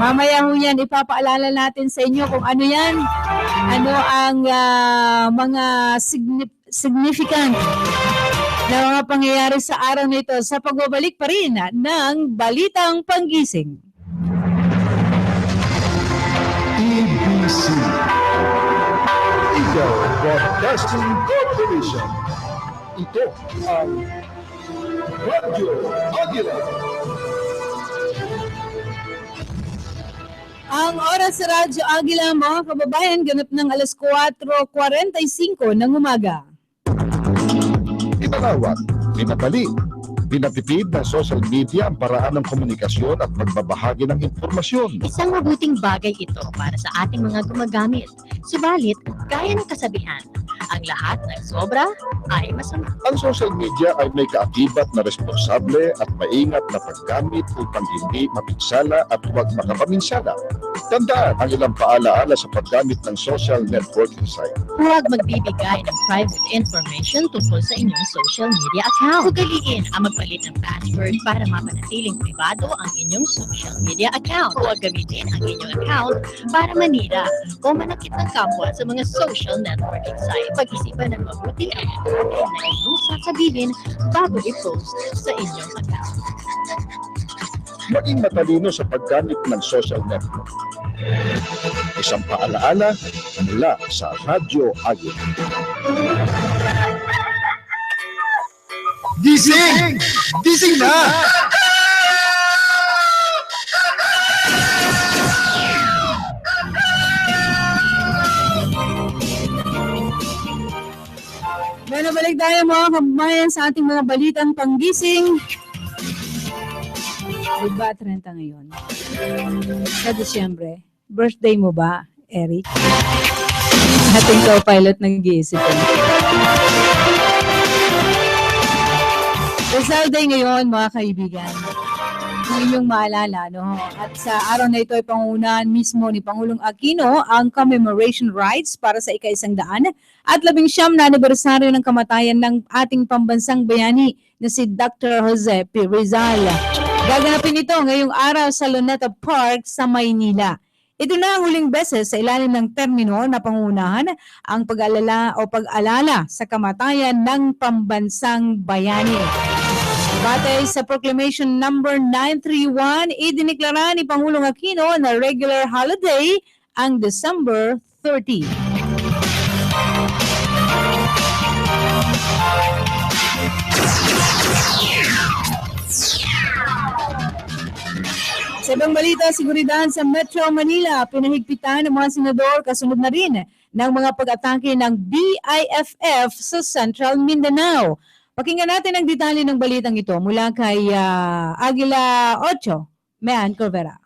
Mamaya ho yan, ipapaalala natin sa inyo kung ano yan. Ano ang mga significant na mga pangyayari sa araw nito sa pagbabalik pa rin ng Balitang Panggising. EBC Eagle Broadcasting Corporation. Ito ang Radyo Agila. Ang oras sa Radyo Agila, mga kababayan, ganap ng alas 4:45 ng umaga. Italawat, pinabali, pinatipid ng social media ang paraan ng komunikasyon at pagbabahagi ng impormasyon. Isang mabuting bagay ito para sa ating mga gumagamit. Subalit, gaya ng kasabihan, ang lahat ng sobra ay masama. Ang social media ay may kaakibat na responsable at maingat na paggamit upang hindi mapinsala at huwag makapaminsala. Tandaan ang ilang paalaala sa paggamit ng social networking site. Huwag magbibigay ng private information tungkol sa inyong social media account. Ugaliin ang magpalit ng password para mapanatiling privado ang inyong social media account. Huwag gamitin ang inyong account para manira o manakit ng kapwa sa mga social networking site. Pag-isipan ng mabuti ang content na inyong sasabihin bago i-post sa inyong account. Maging matalino sa paggamit ng social network. Isang paalaala mula sa Radyo Agila. Gising! Gising na! Balik tayo, mga kababayan, sa ating mga balitang panggising. Diba 30 ngayon? Sa Disyembre. Birthday mo ba, Eric? Ating co-pilot nag-iisip. Rizal Day ngayon, mga kaibigan. Kung inyong maalala, no? At sa araw na ito ay pangunahan mismo ni Pangulong Aquino ang commemoration rites para sa ika-100 at 19 na anibersaryo ng kamatayan ng ating pambansang bayani na si Dr. Jose P. Rizal. Gaganapin ito ngayong araw sa Luneta Park sa Maynila. Ito na ang huling beses sa ilalim ng termino na pangunahan ang pag-alala sa kamatayan ng pambansang bayani. Batay sa Proclamation number 931, idiniklara ni Pangulong Aquino na regular holiday ang December 30. Sa ibang balita, seguridad sa Metro Manila, pinahigpitan ng mga senador, kasunod na rin ng mga pag-atake ng BIFF sa Central Mindanao. Pakinggan natin ang detalye ng balitang ito mula kay Aguila 8, Mean Corvera.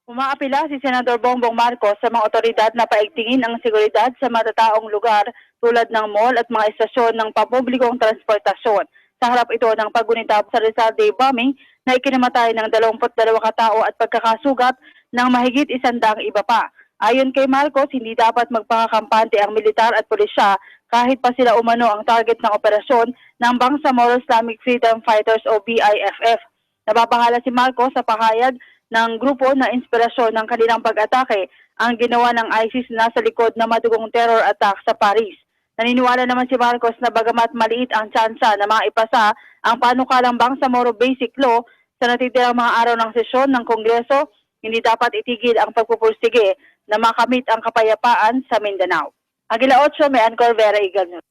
Umaapila si Senador Bongbong Marcos sa mga otoridad na paigtingin ang seguridad sa matataong lugar tulad ng mall at mga estasyon ng pampublikong transportasyon. Sa harap ito ng pagunita sa Rizal Day bombing na ikinamatay ng 22 katao at pagkakasugat ng mahigit 100 iba pa. Ayon kay Marcos, hindi dapat magpakakampante ang militar at pulisya kahit pa sila umano ang target ng operasyon ng Bangsamoro Islamic Freedom Fighters o BIFF. Nababahala si Marcos sa pahayag ng grupo na inspirasyon ng kanilang pag-atake ang ginawa ng ISIS na nasa likod ng madugong terror attack sa Paris. Naniniwala naman si Marcos na bagamat maliit ang tsansa na maipasa ang panukalang Bangsamoro Basic Law sa natitirang mga araw ng sesyon ng Kongreso, hindi dapat itigil ang pagpupursige na makamit ang kapayapaan sa Mindanao. Aguila 8, Mean Corvera, Eagle News.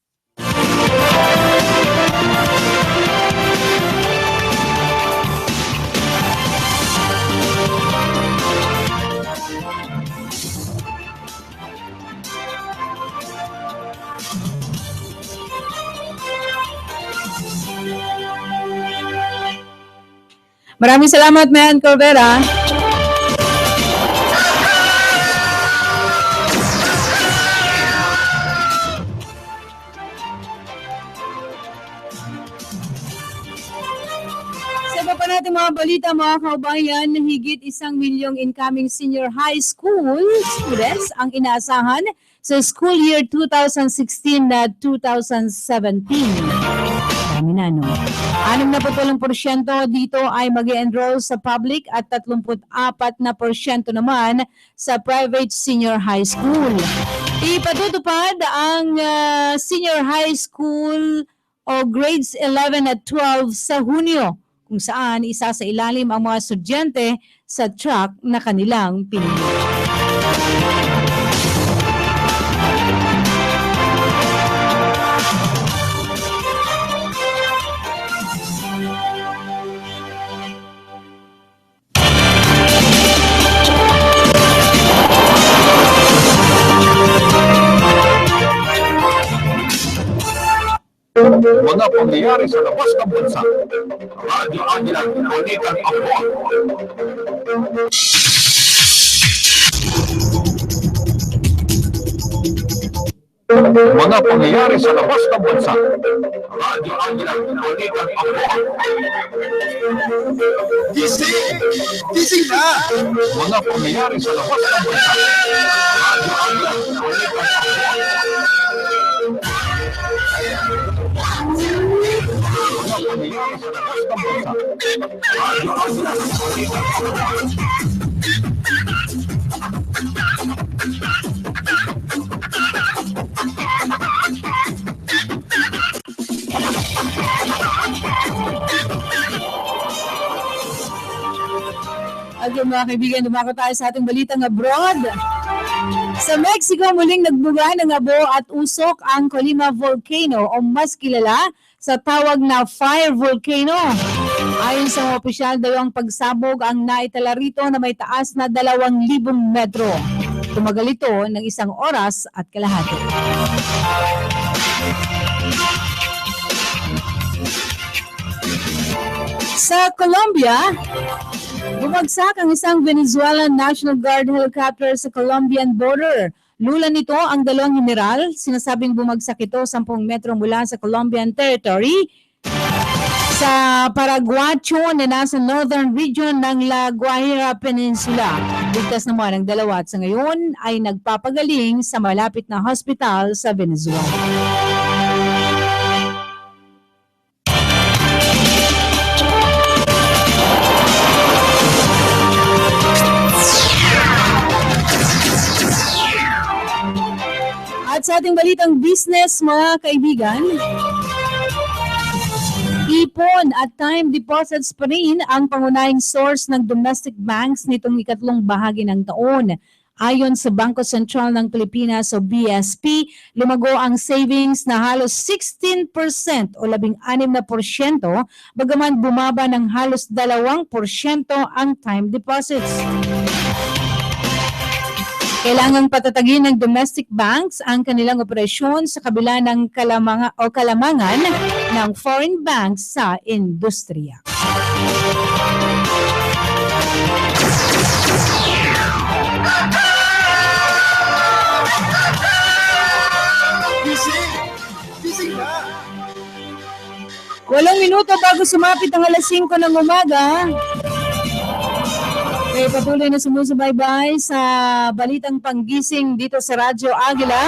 Maraming salamat, Mean Corvera. Sa iba pa natin mga balita, mga kaubayan, higit 1 milyong incoming senior high school students ang inaasahan sa school year 2016 na 2017. Dami na, no? 68% dito ay mag-enroll sa public at 34% naman sa private senior high school. Ipatutupad ang senior high school o grades 11 at 12 sa Hunyo, kung saan isa sa ilalim ang mga estudyante sa track na kanilang pinili. Mga pangyayari sa labas ng bansa. Radyo Aguila, Balitang Panggising. Mga pangyayari sa labas ng bansa. Radyo Aguila, Balitang Panggising. Gising! Gising na! Mga pangyayari sa labas ng bansa. Radyo Aguila, Balitang Panggising. Okay mga kaibigan, dumako tayo sa ating balitang abroad. Sa Mexico, muling nagbuga ng abo at usok ang Colima Volcano o mas kilala sa tawag na fire volcano. Ayon sa mga opisyal, dalawang pagsabog ang naitala rito na may taas na 2,000 metro. Tumagal ito ng 1 oras at kalahati. Sa Colombia, bumagsak ang isang Venezuelan National Guard helicopter sa Colombian border. Lula nito ang 2 general. Sinasabing bumagsak ito 10 metro mula sa Colombian territory sa Paraguacho na nasa northern region ng La Guajira Peninsula. Ligtas naman ang 2 at sa ngayon ay nagpapagaling sa malapit na hospital sa Venezuela. At sa ating balitang business, mga kaibigan, ipon at time deposits pa rin ang pangunahing source ng domestic banks nitong ikatlong bahagi ng taon. Ayon sa Bangko Sentral ng Pilipinas o BSP, lumago ang savings na halos 16% o 16%, bagaman bumaba ng halos 2% ang time deposits. Kailangang patatagin ng domestic banks ang kanilang operasyon sa kabila ng kalamangan ng foreign banks sa industriya. Gising na! 8 minuto bago sumapit ang alas 5 ng umaga. Patuloy na sumusubaybay sa Balitang Panggising dito sa Radyo Agila.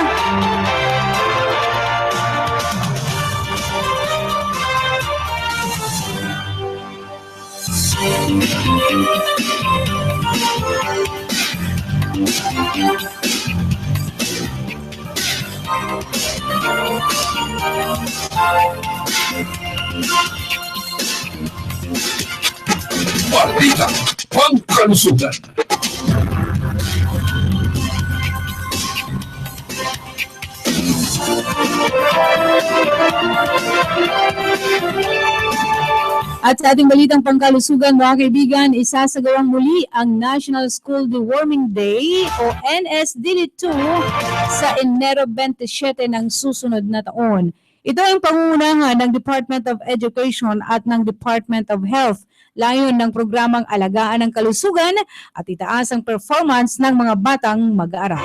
Balitang Pangkalusugan. At sa ating balitang pangkalusugan, mga kaibigan, isasagawang muli ang National School Deworming Day o NSDD2 sa Enero 27 ng susunod na taon. Ito ang pangungunahan ng Department of Education at ng Department of Health. Layon ng programang Alagaan ng Kalusugan at itaas ang performance ng mga batang mag-aaral.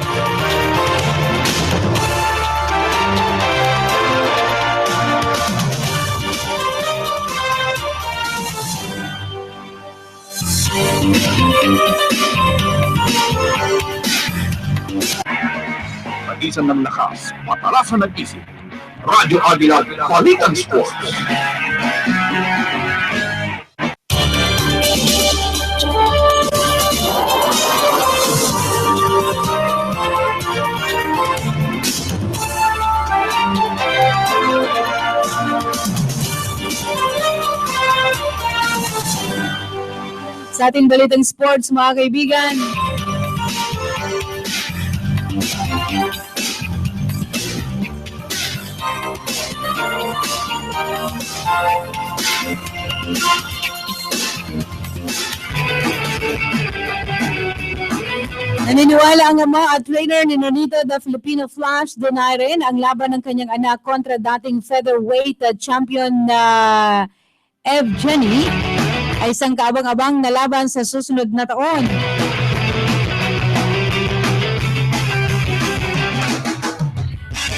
Pagisan ng lakas, patalasan ng isip. Radyo Agila, Balitang Sports. Sa ating Balitang Sports, mga kaibigan, naniniwala ang ama at trainer ni Nonito the Filipino Flash Donaire ang laban ng kanyang anak kontra dating featherweight champion na Evgeny ay isang kaabang-abang na laban sa susunod na taon.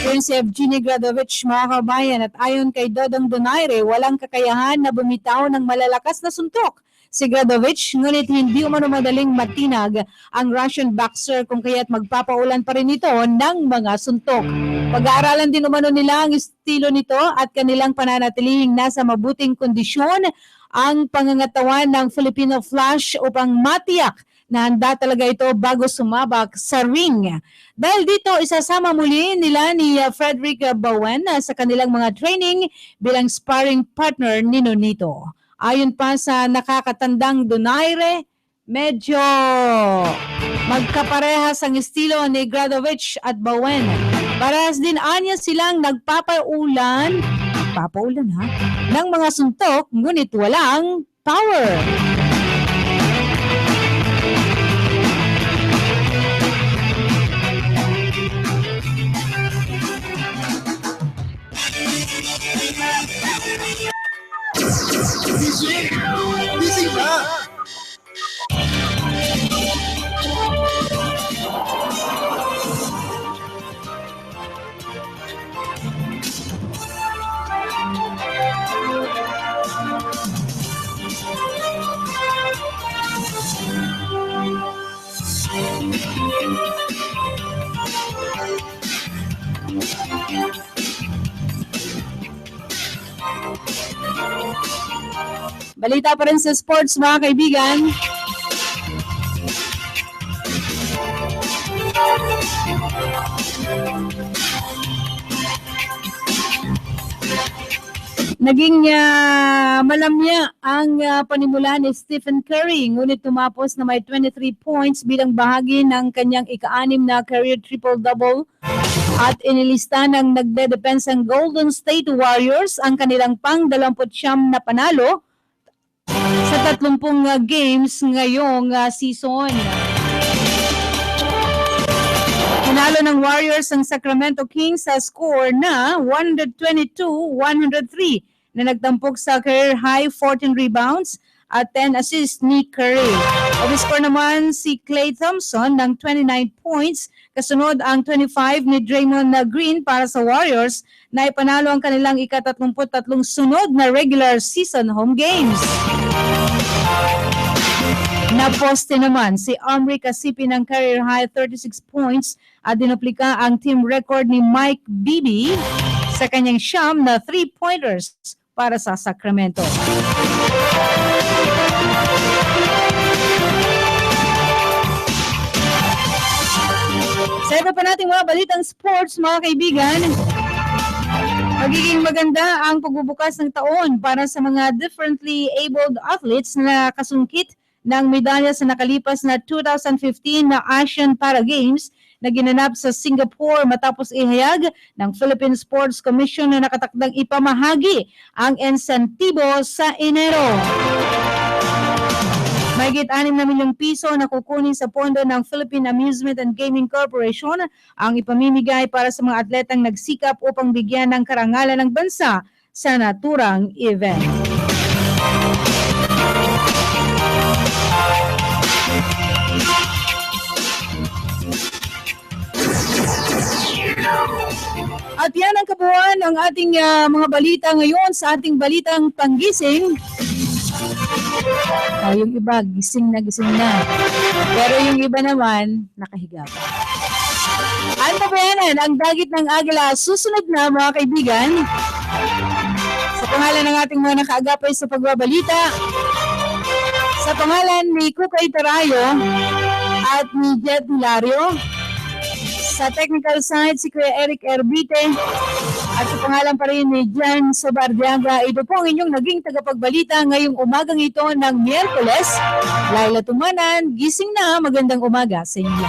Yun si Evgeny Gradovich, mga kabayan, at ayon kay Dodong Donaire, walang kakayahan na bumitaw ng malalakas na suntok si Gradovich, ngunit hindi umano madaling matinag ang Russian boxer kung kaya't magpapaulan pa rin ito ng mga suntok. Pag-aaralan din umano nila ang estilo nito at kanilang pananatilihing nasa mabuting kondisyon ang pangangatawan ng Filipino Flash upang matiyak na handa talaga ito bago sumabak sa ring. Dahil dito, isasama muli nila ni Frederick Bowen sa kanilang mga training bilang sparring partner ni Nonito. Ayon pa sa nakakatandang Donaire, medyo magkaparehas ang estilo ni Gradovich at Bowen. Parehas din anya silang nagpapaulan ng mga suntok, ngunit walang power. Gising na! Balita pa rin sa sports, mga kaibigan. Naging malamya ang panimula ni Stephen Curry, ngunit tumapos na may 23 points bilang bahagi ng kanyang ika-6 na career triple-double at inilista ng nagdedepensang Golden State Warriors ang kanilang pang-29 na panalo sa 30 games ngayong season. Tinalo ng Warriors ang Sacramento Kings sa score na 122-103 na nagtampok sa career high 14 rebounds at 10 assists ni Curry. Over-score naman si Klay Thompson ng 29 points, kasunod ang 25 ni Draymond Green para sa Warriors na ipanalo ang kanilang ika-33 sunod na regular season home games. Naposte naman si Omri Kasipi ng career high 36 points at dinoplika ang team record ni Mike Bibby sa kanyang siyam na 3-pointers para sa Sacramento. Sa iba pa nating mga balitang sports, mga kaibigan, magiging maganda ang pagbubukas ng taon para sa mga differently abled athletes na kasungkit ng medalya sa nakalipas na 2015 na Asian Para Games na ginanap sa Singapore matapos ihayag ng Philippine Sports Commission na nakatakdang ipamahagi ang insentibo sa Enero. Mahigit 6 na milyong piso na kukunin sa pondo ng Philippine Amusement and Gaming Corporation ang ipamimigay para sa mga atletang nagsikap upang bigyan ng karangalan ng bansa sa naturang event. At yan ang kabuuan ng ating mga balita ngayon sa ating Balitang Panggising. Yung iba, gising na. Pero yung iba naman, nakahiga pa. Ang tabayanan, ang dagit ng agila, susunod na mga kaibigan. Sa pangalan ng ating mga nakaagapay sa pagbabalita, sa pangalan ni Kukay Tarayo at ni Jet Hilario, sa technical side si Kuya Eric Erbite, at sa pangalan pa rin ni Jan Sobardiaga, ito po ang inyong naging tagapagbalita ngayong umagang ito ng Miyerkules. Laila Tumanan, gising na, magandang umaga sa inyo.